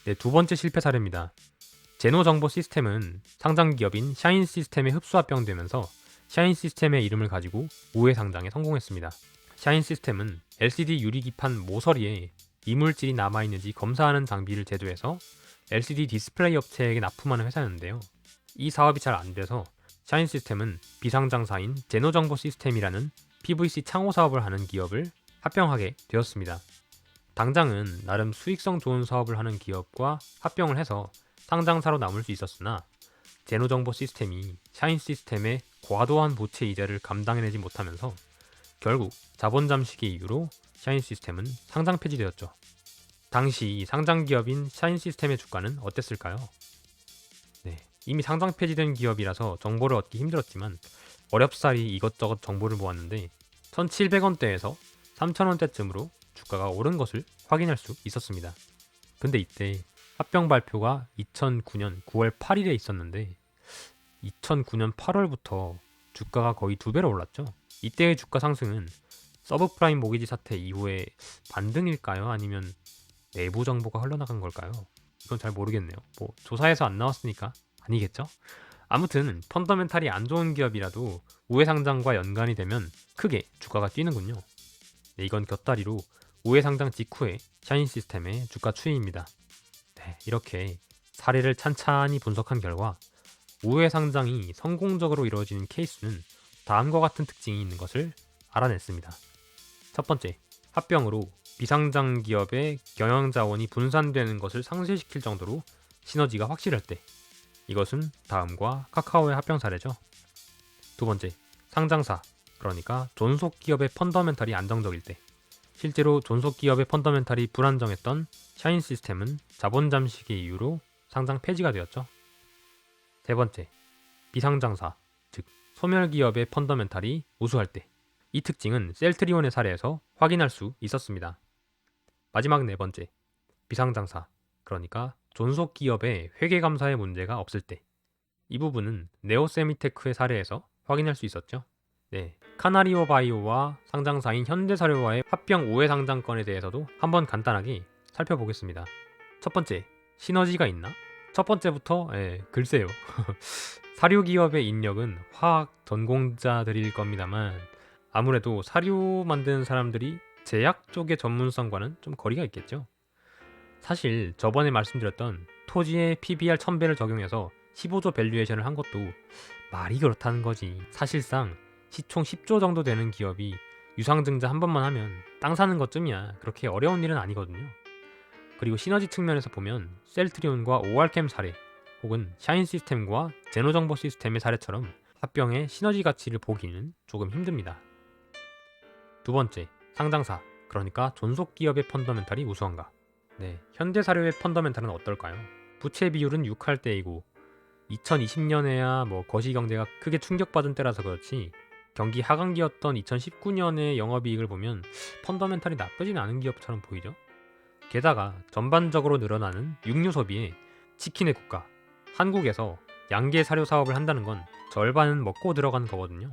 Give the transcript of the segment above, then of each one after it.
네, 두 번째 실패 사례입니다. 제노 정보 시스템은 상장 기업인 샤인 시스템에 흡수합병되면서 샤인 시스템의 이름을 가지고 우회 상장에 성공했습니다. 샤인 시스템은 LCD 유리기판 모서리에 이물질이 남아있는지 검사하는 장비를 제조해서 LCD 디스플레이 업체에게 납품하는 회사였는데요. 이 사업이 잘 안 돼서 샤인 시스템은 비상장사인 제노 정보 시스템이라는 PVC 창호 사업을 하는 기업을 합병하게 되었습니다. 당장은 나름 수익성 좋은 사업을 하는 기업과 합병을 해서 상장사로 남을 수 있었으나 제노정보 시스템이 샤인 시스템의 과도한 부채 이자를 감당해내지 못하면서 결국 자본 잠식의 이유로 샤인 시스템은 상장 폐지되었죠. 당시 상장 기업인 샤인 시스템의 주가는 어땠을까요? 네, 이미 상장 폐지된 기업이라서 정보를 얻기 힘들었지만 어렵사리 이것저것 정보를 모았는데 1,700원대에서 3,000원대쯤으로 주가가 오른 것을 확인할 수 있었습니다. 근데 이때 합병 발표가 2009년 9월 8일에 있었는데 2009년 8월부터 주가가 거의 2배로 올랐죠. 이때의 주가 상승은 서브프라임 모기지 사태 이후에 반등일까요? 아니면 내부 정보가 흘러나간 걸까요? 이건 잘 모르겠네요. 뭐 조사에서 안 나왔으니까 아니겠죠? 아무튼 펀더멘탈이 안 좋은 기업이라도 우회 상장과 연관이 되면 크게 주가가 뛰는군요. 네, 이건 곁다리로 우회 상장 직후에 샤인 시스템의 주가 추이입니다. 네, 이렇게 사례를 찬찬히 분석한 결과 우회 상장이 성공적으로 이루어지는 케이스는 다음과 같은 특징이 있는 것을 알아냈습니다. 첫 번째, 합병으로 비상장 기업의 경영자원이 분산되는 것을 상쇄시킬 정도로 시너지가 확실할 때, 이것은 다음과 카카오의 합병 사례죠. 두 번째, 상장사, 그러니까 존속 기업의 펀더멘탈이 안정적일 때, 실제로 존속 기업의 펀더멘탈이 불안정했던 샤인 시스템은 자본 잠식의 이유로 상장 폐지가 되었죠. 세 번째, 비상장사, 즉 소멸 기업의 펀더멘탈이 우수할 때, 이 특징은 셀트리온의 사례에서 확인할 수 있었습니다. 마지막 네 번째, 비상장사, 그러니까 존속 기업의 회계감사에 문제가 없을 때, 이 부분은 네오세미테크의 사례에서 확인할 수 있었죠. 네, 카나리오 바이오와 상장사인 현대사료와의 합병 우회 상장건에 대해서도 한번 간단하게 살펴보겠습니다. 첫 번째, 시너지가 있나? 첫 번째부터 글쎄요. 사료 기업의 인력은 화학 전공자들일 겁니다만 아무래도 사료 만드는 사람들이 제약 쪽의 전문성과는 좀 거리가 있겠죠. 사실 저번에 말씀드렸던 토지의 PBR 1000배를 적용해서 15조 밸류에이션을 한 것도 말이 그렇다는 거지. 사실상 시총 10조 정도 되는 기업이 유상증자 한 번만 하면 땅 사는 것쯤이야. 그렇게 어려운 일은 아니거든요. 그리고 시너지 측면에서 보면 셀트리온과 오알캠 사례 혹은 샤인 시스템과 제노정보 시스템의 사례처럼 합병의 시너지 가치를 보기는 조금 힘듭니다. 두 번째, 상장사, 그러니까 존속 기업의 펀더멘탈이 우수한가? 네, 현대사료의 펀더멘탈은 어떨까요? 부채 비율은 6할 때이고 2020년에야 거시경제가 크게 충격받은 때라서 그렇지 경기 하강기였던 2019년의 영업이익을 보면 펀더멘탈이 나쁘진 않은 기업처럼 보이죠. 게다가 전반적으로 늘어나는 육류 소비에 치킨의 국가, 한국에서 양계 사료 사업을 한다는 건 절반은 먹고 들어간 거거든요.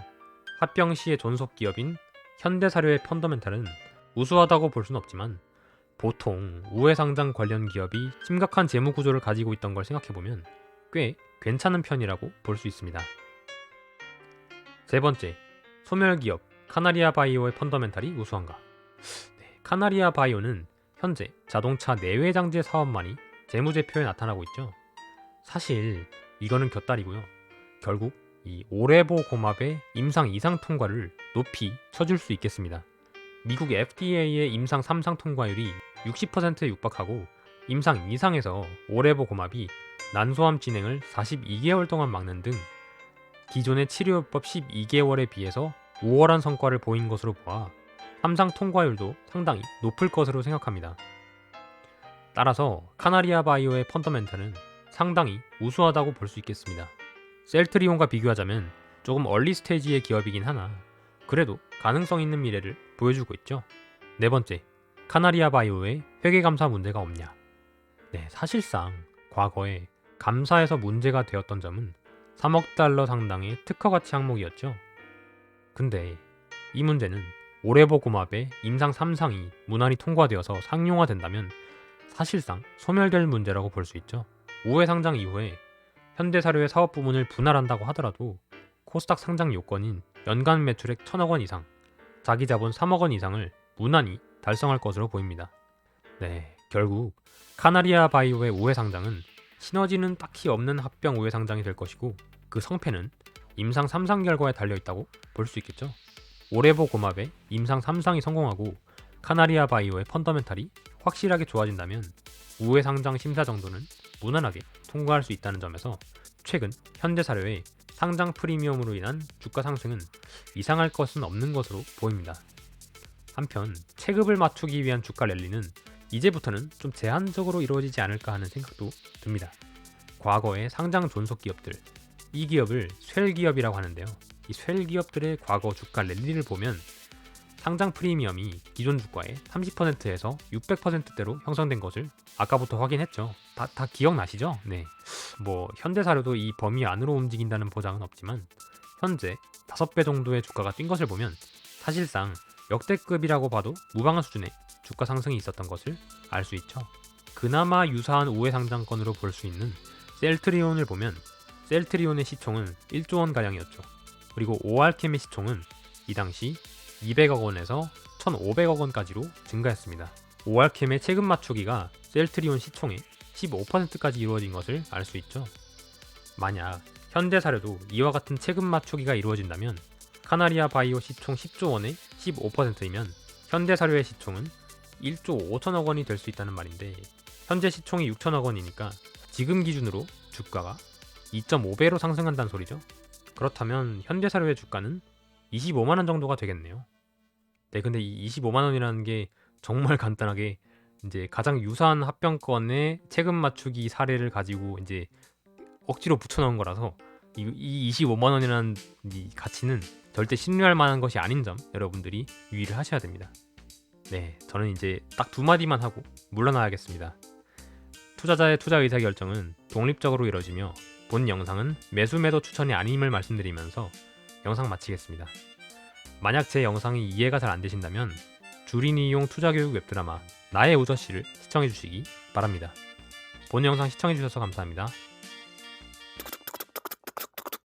합병 시의 존속 기업인 현대사료의 펀더멘탈은 우수하다고 볼 순 없지만 보통 우회상장 관련 기업이 심각한 재무 구조를 가지고 있던 걸 생각해보면 꽤 괜찮은 편이라고 볼 수 있습니다. 세 번째, 소멸기업 카나리아 바이오의 펀더멘탈이 우수한가? 네, 카나리아 바이오는 현재 자동차 내외장재 사업만이 재무제표에 나타나고 있죠. 사실 이거는 곁다리고요. 결국 이 오레보 고맙의 임상 2상 통과를 높이 쳐줄 수 있겠습니다. 미국 FDA의 임상 3상 통과율이 60%에 육박하고 임상 2상에서 오레보 고맙이 난소암 진행을 42개월 동안 막는 등 기존의 치료요법 12개월에 비해서 우월한 성과를 보인 것으로 보아 3상 통과율도 상당히 높을 것으로 생각합니다. 따라서 카나리아 바이오의 펀더멘탈은 상당히 우수하다고 볼 수 있겠습니다. 셀트리온과 비교하자면 조금 얼리 스테이지의 기업이긴 하나 그래도 가능성 있는 미래를 보여주고 있죠. 네 번째, 카나리아 바이오의 회계감사 문제가 없냐? 네, 사실상 과거에 감사에서 문제가 되었던 점은 3억 달러 상당의 특허가치 항목이었죠. 근데 이 문제는 오레보 고맙의 임상 3상이 무난히 통과되어서 상용화된다면 사실상 소멸될 문제라고 볼 수 있죠. 5회 상장 이후에 현대사료의 사업 부문을 분할한다고 하더라도 코스닥 상장 요건인 연간 매출액 1,000억 원 이상, 자기 자본 3억 원 이상을 무난히 달성할 것으로 보입니다. 네, 결국 카나리아 바이오의 5회 상장은 시너지는 딱히 없는 합병 5회 상장이 될 것이고, 그 성패는 임상 3상 결과에 달려있다고 볼 수 있겠죠. 오레보 고맙의 임상 3상이 성공하고 카나리아 바이오의 펀더멘탈이 확실하게 좋아진다면 5회 상장 심사 정도는 무난하게 통과할 수 있다는 점에서 최근 현대사료의 상장 프리미엄으로 인한 주가 상승은 이상할 것은 없는 것으로 보입니다. 한편 체급을 맞추기 위한 주가 랠리는 이제부터는 좀 제한적으로 이루어지지 않을까 하는 생각도 듭니다. 과거의 상장 존속 기업들, 이 기업을 쇠기업이라고 하는데요. 이 쇠기업들의 과거 주가 랠리를 보면 상장 프리미엄이 기존 주가의 30%에서 600%대로 형성된 것을 아까부터 확인했죠. 다 기억나시죠? 네. 현대사료도 이 범위 안으로 움직인다는 보장은 없지만 현재 5배 정도의 주가가 뛴 것을 보면 사실상 역대급이라고 봐도 무방한 수준의 주가 상승이 있었던 것을 알 수 있죠. 그나마 유사한 5회 상장권으로 볼 수 있는 셀트리온을 보면 셀트리온의 시총은 1조 원 가량이었죠. 그리고 오알켐의 시총은 이 당시 200억 원에서 1,500억 원까지로 증가했습니다. 오알켐의 체급 맞추기가 셀트리온 시총의 15%까지 이루어진 것을 알 수 있죠. 만약 현대사료도 이와 같은 체급 맞추기가 이루어진다면 카나리아 바이오 시총 10조 원의 15%이면 현대사료의 시총은 1조 5천억 원이 될 수 있다는 말인데, 현재 시총이 6천억 원이니까 지금 기준으로 주가가 2.5배로 상승한다는 소리죠. 그렇다면 현대사료의 주가는 25만 원 정도가 되겠네요. 네, 근데 이 25만 원이라는 게 정말 간단하게 이제 가장 유사한 합병권의 체급 맞추기 사례를 가지고 이제 억지로 붙여넣은 거라서 이 25만 원이라는 이 가치는 절대 신뢰할 만한 것이 아닌 점 여러분들이 유의를 하셔야 됩니다. 네, 저는 이제 딱 2마디만 하고 물러나야겠습니다. 투자자의 투자 의사결정은 독립적으로 이루어지며 본 영상은 매수 매도 추천이 아님을 말씀드리면서 영상 마치겠습니다. 만약 제 영상이 이해가 잘 안되신다면 주린이용 투자교육 웹드라마 나의 우저씨를 시청해주시기 바랍니다. 본 영상 시청해주셔서 감사합니다.